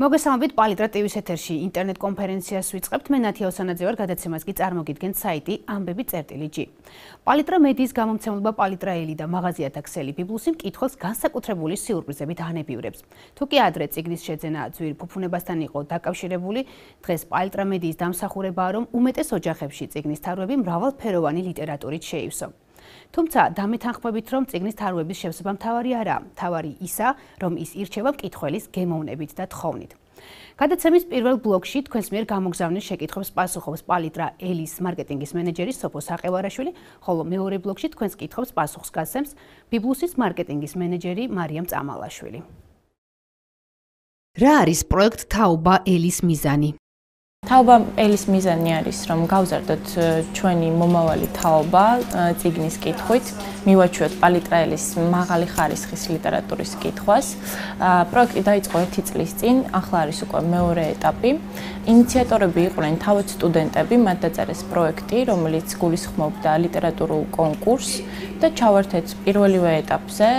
მოგესალმებით პალიტრა ტივის ეთერში ინტერნეტ კონფერენციას ვიწყებთ. მე ნათია ოსანაძე ვარ, გადაცემას კი წარმოგიდგენთ საიტი ambები.gi. პალიტრა მედიის გამომცემლობა პალიტრაელი და მაღაზია ქსელი ბიბლუსი მკითხველს განსაკუთრებული სიურპრიზებით ანებიურებს. თუ კი ადრე წიგნის შეძენა ძვირ ფუფუნებასთან იყო დაკავშირებული, დღეს პალიტრა მედიის დამსახურებაა, რომ უმეტეს ოჯახებში წიგნის თარვები მრავალფეროვანი ლიტერატურით შეივსო. თუმცა დამეთანხმებით, რომ წიგნის თარვების შევსება მთავარი არაა. მთავარი ისა, რომ ის ირჩევა მკითხველის გემოვნებით და თხოვნით. გადაცემის პირველ ბლოკში თქვენს მიერ გამოგზავნილ შეკითხვებს პასუხობს პალიტრა ელის მარკეტინგის მენეჯერი სოფო საყევარაშვილი, ხოლო მეორე ბლოკში თქვენს კითხვებს პასუხს გასცემს ბიბლუსის მარკეტინგის მენეჯერი მარიამ წამალაშვილი. რა არის პროექტ თაობა ელის მიზანი? თაობა ელის მიზანი არის, რომ გავზარდოთ ჩვენი მომავალი თაობა წიგნის კითხვით, მივაჩვიოთ პალიტრა ელის მაღალი ხარისხის ლიტერატურის კითხვას. პროექტი დაიწყო 1 წლის წინ, ახლა არის უკვე მეორე ეტაპი. ინიციატორები იყვნენ თავად სტუდენტები, მათ დაწერეს პროექტი, რომელიც გულისხმობდა ლიტერატურულ კონკურსს და ჩავართეთ პირველივე ეტაპზე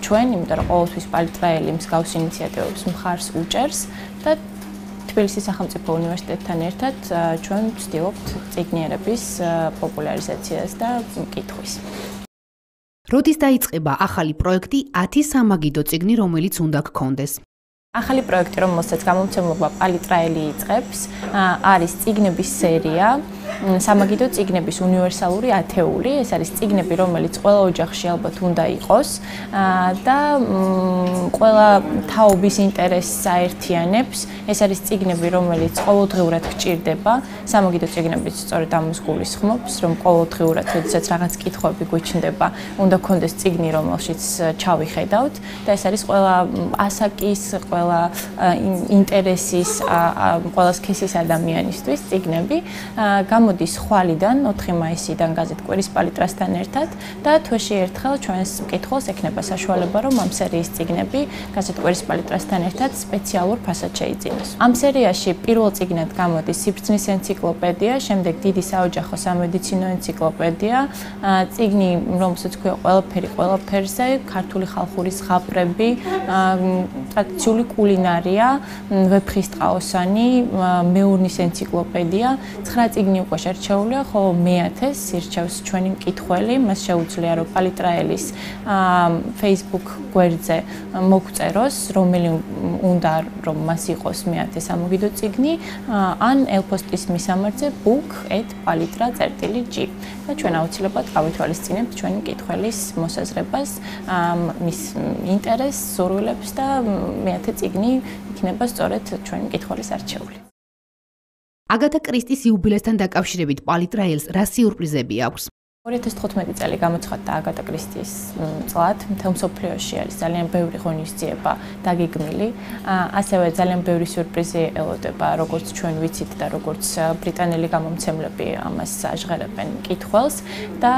ჩვენ, იმიტომ რომ ყოველთვის პალიტრა ელი მსგავს ინიციატივებს მხარს უჭერს და თბილისის სახელმწიფო უნივერსიტეტთან ერთად ჩვენ ვცდილობთ წიგნიერების პოპულარიზაციას და კითხვის. როდის დაიწყება ახალი პროექტი 10 სამაგიდო წიგნი, რომელიც უნდა გქონდეს? ახალი პროექტი, რომელსაც გამომცემლობა პალიტრა ელი იწყებს, არის წიგნების სერია, სამაგიდო წიგნების უნივერსალური ათეული. ეს არის წიგნები, რომელიც ყველა ოჯახში ალბათ უნდა იყოს და ყველა თაობის ინტერესს აერთიანებს. ეს არის წიგნები, რომელიც ყოველდღიურად გჭირდება. სამაგიდო წიგნებიც სწორედ ამას გულისხმობს, რომ ყოველდღიურად, როდესაც რაღაც კითხვები გვიჩნდება, უნდა გქონდეს წიგნი, რომელშიც ჩავიხედავთ და ეს არის ყველა ასაკის, ყველა ინტერესის, ყველა სქესის ადამიანისთვის წიგნები. გამოდის ხვალიდან 4 მაისიდან გაზეთ კვირის პალიტრასთან ერთად და თვეში ერთხელ ჩვენს მკითხველს ექნება საშუალება, რომ ამ სერიის წიგნები გაზეთ კვირის პალიტრასთან ერთად სპეციალურ ფასად შეიძინოს. ამ სერიაში პირველ წიგნად გამოდის სიბრძნის ენციკლოპედია, შემდეგ დიდი საოჯახო სამედიცინო ენციკლოპედია, წიგნი, რომელსაც ქვია ყველაფერი ყველაფერზე, ქართული ხალხური ზღაპრები, ტრადიციული კულინარია, ვეფხისტყაოსანი, მეურნის ენციკლოპედია, 9 წიგნი უკვე შერჩეულია, ხოლო მე-10-ს ირჩევს ჩვენი მკითხველი, მას შეუძლია რომ პალიტრა ელის Facebook გვერდზე მოგწეროს, რომელი უნდა რომ მას იყოს მე-10 სამოგიდო წიგნი, ან ელპოსტის მისამართზე book@palitra.gi და ჩვენ აუცილებლად გავითვალისწინებთ ჩვენი მკითხველის მოსაზრებას, მის ინტერესს, სურვილებს და მე-10 წიგნი იქნება სწორედ ჩვენი მკითხველის არჩეული. აგათა კრისტის იუბილესთან დაკავშირებით პალიტრა ელს რა სიურპრიზები აქვს? 2015 წელი გამოცხადდა აგათა კრისტის წლად, მთელ მსოფლიოში არის ძალიან ბევრი ღონისძიება დაგეგმილი, ასევე ძალიან ბევრი სიურპრიზი ელოდება, როგორც ჩვენ ვიცით და როგორც ბრიტანელი გამომცემლები ამას აჟღერებენ მკითხველს და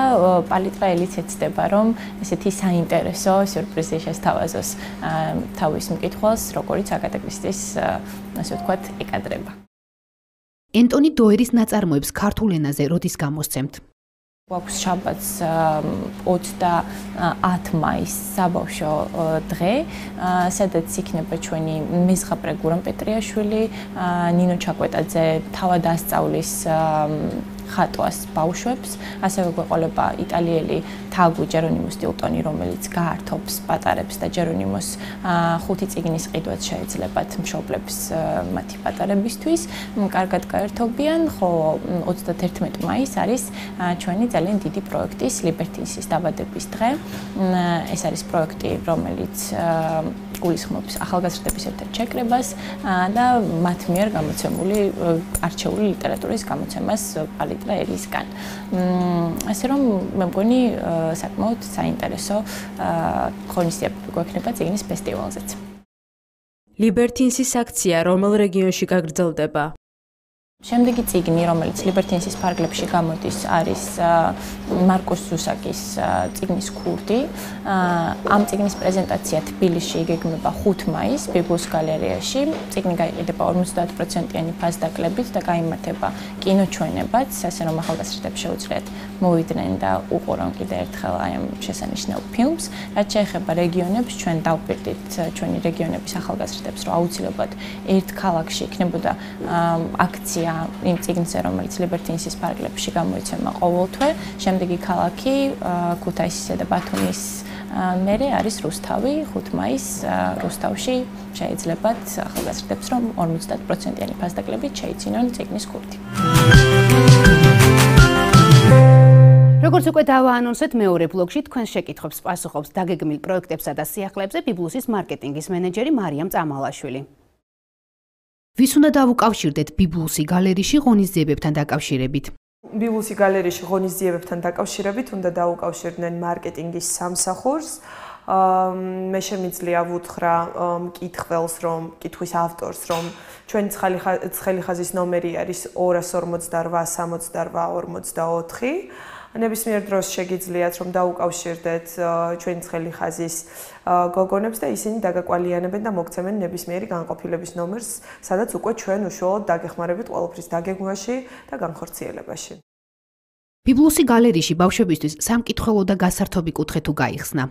პალიტრა ელიც ეცდება, რომ ესეთი საინტერესო სიურპრიზი შესთავაზოს თავის მკითხველს, როგორც აგათა კრისტის, ასე ვთქვათ, ეკადრება. ენტონი დოერის ნაწარმოებს ქართულ ენაზე როდის გამოსცემთ? გვაქვს შაბათს 30 მაისს საბავშვო დღე, სადაც იქნება ჩვენი მეზღაპრე გურამ პეტრიაშვილი, ნინო ჩაკვეტაძე თავად ასწავლის ხატვას ბავშვებს, ასევე გვეყოლება იტალიელი თაგვი ჯერონიმო სტილტონი, რომელიც გაართობს პატარებს და ჯერონიმოს 5 წიგნის ყიდვაც შეეძლებათ მშობლებს მათი პატარებისთვის. კარგად გაერთობიან, ხოლო 31 მაისს არის ჩვენი ძალიან დიდი პროექტის ლიბერტინსის დაბადების დღე. ეს არის პროექტი, რომელიც გულისხმობს ახალგაზრდების ერთ-ერთ შეკრებას და მათ მიერ გამოცემული არჩეული ლიტერატურის გამოცემას პალიტრა ელისგან. ასე რომ მე მგონი საკმაოდ საინტერესო ღონისძიებები გვექნება წიგნის ფესტივალზეც. ლიბერტინსის აქცია რომელ რეგიონში გაგრძელდება? შემდეგი წიგნი, რომელიც ლიბერტინსის ფარგლებში გამოდის, არის მარკუს ზუსაკის წიგნის ქურდი. ამ წიგნის პრეზენტაცია თბილისში იგეგმება 5 მაისს ბიბლუს გალერეაში. წიგნი გაიყიდება 50%-იანი ფასდაკლებით და გაიმართება კინოჩვენებაც, ასე რომ ახალგაზრდებს შეუძლიათ მოვიდნენ და უყურონ კიდევ ერთხელ აი ამ შესანიშნავ ფილმს. რაც შეეხება რეგიონებს, ჩვენ დავპირდით ჩვენი რეგიონების ახალგაზრდებს, რომ აუცილებლად ერთ ქალაქში იქნებოდა აქცია იმ წიგნზე, რომელიც ლიბერტინსის ფარგლებში გამოიცემა ყოველთვე. შემდეგი ქალაქი ქუთაისისა და ბათუმის მერე არის რუსთავი, 5 მაისს რუსთავში შეიძლებათ ახალგაზრდებს, რომ 50%-იანი ფასდაკლებით შეიცინონ წიგნის ქურდი. როგორც უკვე დავაანონსეთ, მეორე ბლოგში თქვენს შეკითხვებს პასუხობს დაგეგმილ პროექტებსა და სიახლეებზე ბიბლუსის მარკეტინგის მენეჯერი მარიამ წამალაშვილი. ვის უნდა დავუკავშირდეთ ბიბლუსი გალერეში ღონისძიებებთან დაკავშირებით? ბიბლუსი გალერეში ღონისძიებებთან დაკავშირებით უნდა დაუკავშირდნენ მარკეტინგის სამსახურს. მე შემიძლია ვუთხრა მკითხველს, რომ მკითხვის ავტორს, რომ ჩვენი ცხელი ხაზის ნომერი არის 248 68 44. ნებისმიერ დროს შეგიძლიათ რომ დაუკავშირდეთ ჩვენი ცხელი ხაზის გოგონებს და ისინი დაგაკვალიანებენ და მოგცემენ ნებისმიერი განყოფილების ნომერს, სადაც უკვე ჩვენ უშუალოდ დაგეხმარებით ყველაფრის დაგეგმვაში და განხორციელებაში. ბიბლუსი გალერეში ბავშვებისთვის სამკითხველო და გასართობი კუთხე თუ გაიხსნა.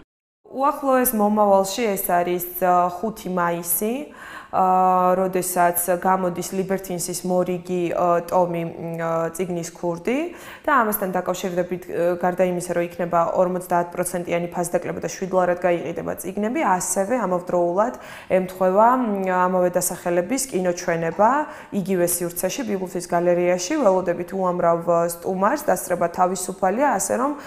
უახლოეს მომავალში ეს არის 5 მაისი. როდესაც გამოდის ლიბერტინსის მორიგი ტომი წიგნის ქურდი და ამასთან დაკავშირებით გარდა იმისა, რომ იქნება 50%-იანი ფასდაკლება და 7-ლარად გაიყიდება წიგნები, ასევე ამავდროულად ემთხვევა ამავე დასახელების კინოჩვენება იგივე სივრცეში ბიბლუსის გალერეაში. ველოდებით უამრავ სტუმარს დასწრება თავისუფალია, ასე რომ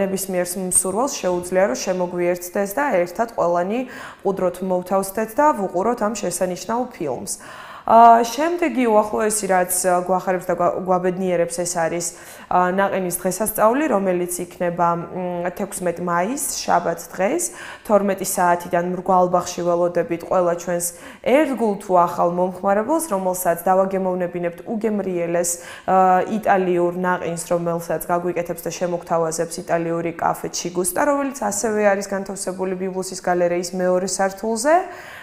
ნებისმიერ მსურველს შეუძლია რომ შემოგვიერთდეს და ერთად ყველანი ყუდროთ მოვთავსდეთ და ვუყუროთ ამ შესანიშნავ ფილმს. შემდეგი უახლოესი რაც გვახარებს და გვაბედნიერებს ეს არის ნაყინის დღესასწაული, რომელიც იქნება 16 მაისს, შაბათ დღეს, 12 საათიდან მრგვალბაღში ველოდებით ყველა ჩვენს ერთგულ თუ ახალ მომხმარებელს, რომელსაც დავაგემოვნებინებთ უგემრიელეს იტალიურ ნაყინს, რომელსაც გაგვიკეთებს და შემოგთავაზებს იტალიური კაფე ჩიგუსტა, რომელიც ასევე არის განთავსებული ბიბლუსის გალერეის მეორე სართულზე.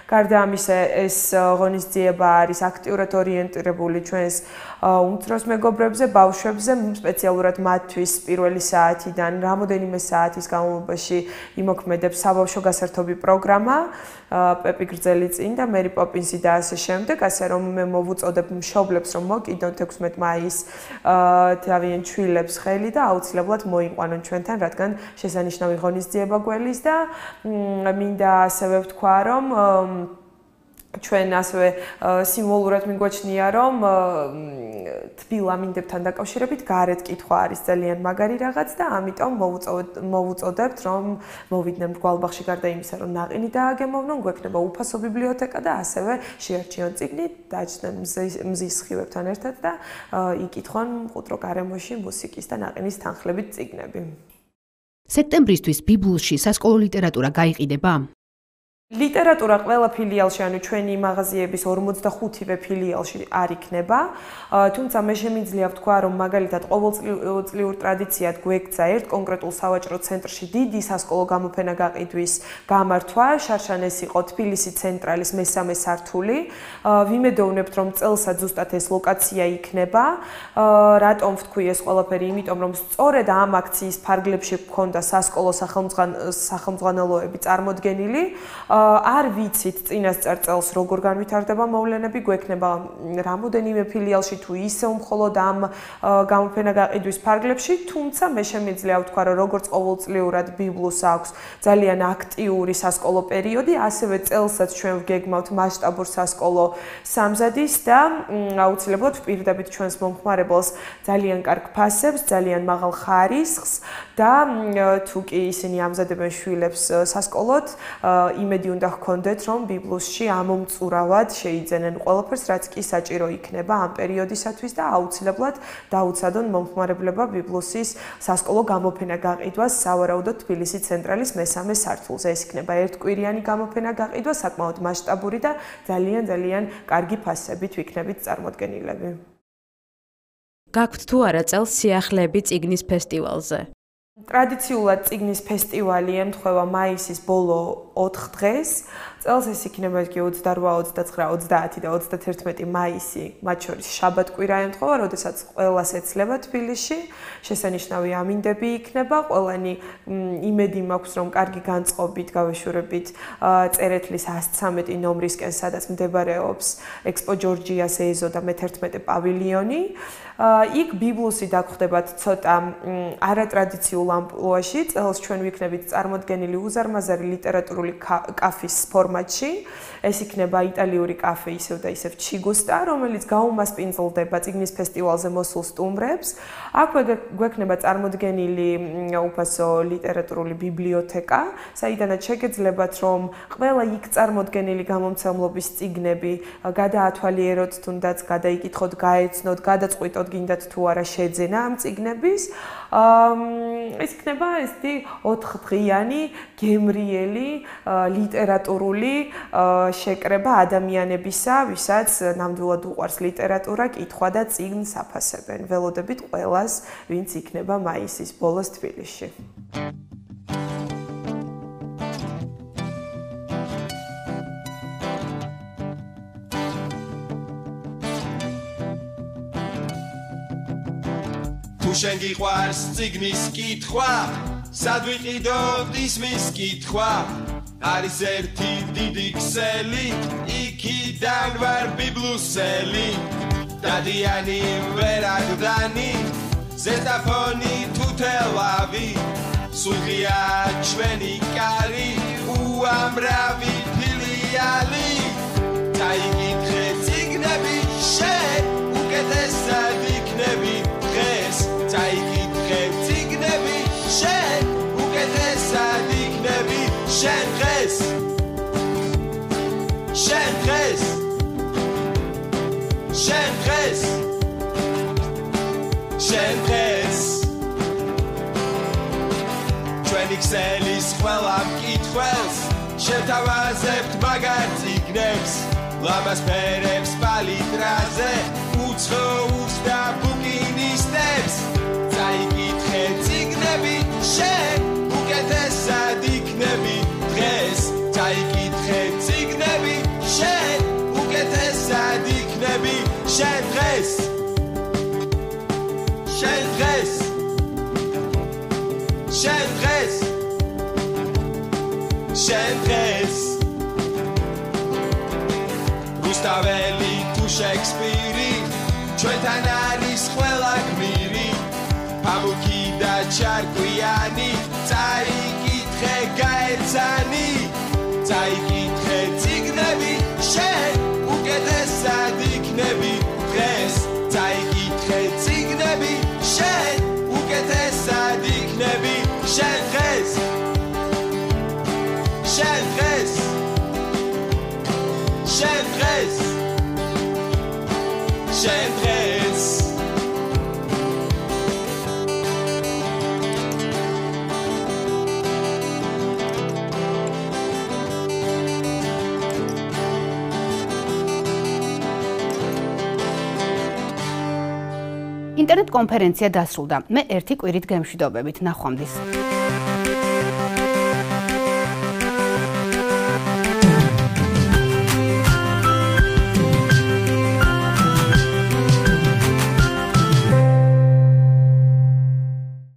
გარდა ამისა, ეს ღონისძიება არის აქტიურად ორიენტირებული ჩვენს უმცროს მეგობრებზე, ბავშვებზე, სპეციალურად მათთვის პირველი საათიდან რამოდენიმე საათის განმავლობაში იმოქმედებს საბავშვო გასართობი პროგრამა, პეპი გრძელიწინ და მერი პოპინსი და ასე შემდეგ, ასე რომ მე მოვუწოდებ მშობლებს, რომ მოკიდონ 16 მაისს თავიანთ შვილებს ხელი და აუცილებლად მოიყვანონ ჩვენთან, რადგან შესანიშნავი ღონისძიება გველის და მინდა ასევე ვთქვა, რომ ჩვენ ასევე სიმბოლურად მიგვაჩნია, რომ თბილ ამინდებთან დაკავშირებით გარეთ კითხვა არის ძალიან მაგარი რაღაც და ამიტომ მოვუწოდებთ, რომ მოვიდნენ მრგვალბაღში გარდა იმისა, რომ ნაყინი დააგემოვნონ, გვექნება უფასო ბიბლიოთეკა და ასევე შეარჩიონ წიგნი, დაჯდნენ მზის სხივებთან ერთად და იკითხონ მყუდრო გარემოში მუსიკის და ნაყინის თანხლებით წიგნები. სექტემბრისთვის ბიბლუსში სასკოლო ლიტერატურა გაიყიდება? ლიტერატურა ყველა ფილიალში, ანუ ჩვენი მაღაზიების 45-ვე ფილიალში არ იქნება, თუმცა მე შემიძლია ვთქვა, რომ მაგალითად ყოველწლიურ ტრადიციად გვექცა ერთ კონკრეტულ სავაჭრო ცენტრში დიდი სასკოლო გამოფენა გაყიდვის გამართვა, შარშან ეს იყო თბილისი ცენტრალის მესამე სართული. ვიმედოვნებთ, რომ წელსაც ზუსტად ეს ლოკაცია იქნება. რატომ ვთქვი ეს ყველაფერი? იმიტომ, რომ სწორედ ამ აქციის ფარგლებში გქონდა სასკოლო სახელმძღვანელოები წარმოდგენილი. არ ვიცით წინასწარ წელს როგორ განვითარდება მოვლენები, გვექნება რამოდენიმე ფილიალში თუ ისე მხოლოდ ამ გამოფენა გაყიდვის ფარგლებში, თუმცა მე შემიძლია ვთქვა, რომ როგორც ყოველწლიურად ბიბლუს აქვს ძალიან აქტიური სასკოლო პერიოდი, ასევე წელსაც ჩვენ ვგეგმავთ მასშტაბურ სასკოლო სამზადისს და აუცილებლად ვპირდებით ჩვენს მომხმარებელს ძალიან კარგ ფასებს, ძალიან მაღალ ხარისხს და თუ კი ისინი ამზადებენ შვილებს სასკოლოდ, იმედი უნდა ჰქონდეთ, რომ ბიბლუსში ამომწურავად შეიძენენ ყველაფერს, რაც კი საჭირო იქნება ამ პერიოდისათვის და აუცილებლად დაუცადონ მომხმარებლება ბიბლუსის სასკოლო გამოფენა გაყიდვას სავარაუდოდ თბილისი ცენტრალის მესამე სართულზე. ეს იქნება ერთკვირიანი გამოფენა გაყიდვა, საკმაოდ მასშტაბური და ძალიან კარგი ფასებით ვიქნებით წარმოდგენილები. გაქვთ თუ არა წელს სიახლეები წიგნის ფესტივალზე? ტრადიციულად წიგნის ფესტივალი ემთხვევა მაისის ბოლო 4 დღეს. წელს ეს იქნება 28, 29, 30 და 31 მაისი, მათ შორის შაბათ-კვირა ემთხვევა, როდესაც ყველას ეცლება თბილისში. შესანიშნავი ამინდები იქნება. ყველანი იმედი მაქვს, რომ კარგი განწყობით გავეშურებით წერეთლის 113 ნომრისკენ, სადაც მდებარეობს ექსპო ჯორჯიას ეზო და მე-11 პავილიონი. იქ ბიბლუსი დაგხვდებათ ცოტა არატრადიციულ ამპლუაში. წელს ჩვენ ვიქნებით წარმოდგენილი უზარმაზარი ლიტერატურული კაფის ფორმატში. ეს იქნება იტალიური კაფე ისევ და ისევ ჩიგუსტა, რომელიც გაუმასპინძლდება წიგნის ფესტივალზე მოსულ სტუმრებს. აქვე გვექნება წარმოდგენილი უფასო ლიტერატურული ბიბლიოთეკა, საიდანაც შეგეძლებათ, რომ ყველა იქ წარმოდგენილი გამომცემლობის წიგნები გადაათვალიეროთ, თუნდაც გადაიკითხოთ, გაეცნოთ, გადაწყვიტოთ გინდათ თუ არა შეძენა ამ წიგნების. ეს იქნება ესეთი 4 დღიანი გემრიელი ლიტერატურული შეკრება ადამიანებისა, ვისაც ნამდვილად უყვარს ლიტერატურა, კითხვა და წიგნს აფასებენ. ველოდებით ყველას, ვინც იქნება მაისის ბოლოს თბილისში. თუ შენ გიყვარს წიგნის კითხვა, სად ვიყიდოთ ისმის კითხვა? არის ერთი დიდი ქსელი, იქიდან ვარ ბიბლუსელი. დადიანი ვერაგდანი, ზესტაფონი თუ თელავი, სულ ღია ჩვენი კარი, უამრავი ფილიალი. დაიკითხე წიგნები შენ, უკეთესად იქნები დღეს. დაიკითხე წიგნები შენ, უკეთესად იქნები შენ დღეს. შენ დღეს. შენ დღეს. შენ დღეს. ჩვენი ქსელის ყველა მკითხველს შევთავაზებთ მაგარ წიგნებს, ლამაზ ფერებს პალიტრაზე, უცხოურს და ბუკინისტებს. დაიკითხე წიგნები შენ, უკეთესად იქნები დღეს. დაიკითხე წიგნები შენ, უკეთესად იქნები შენ დღეს. შენ დღეს. შენ დღეს. შენ დღეს. რუსთაველი თუ შექსპირი, ჩვენთან არის ყველა გმირი. ამუქი და ჩარკვიანი, წაიკითხე გაეცანი. წაიკითხე წიგნები შენ, უკეთესად იქნები დღეს. წაიკითხე წიგნები შენ, უკეთესად იქნები შენ დღეს. შენ დღეს. შენ დღეს. შენ დღეს. ინტერნეტ კონფერენცია დასრულდა. მე ერთი კვირით გემშვიდობებით. ნახვამდის.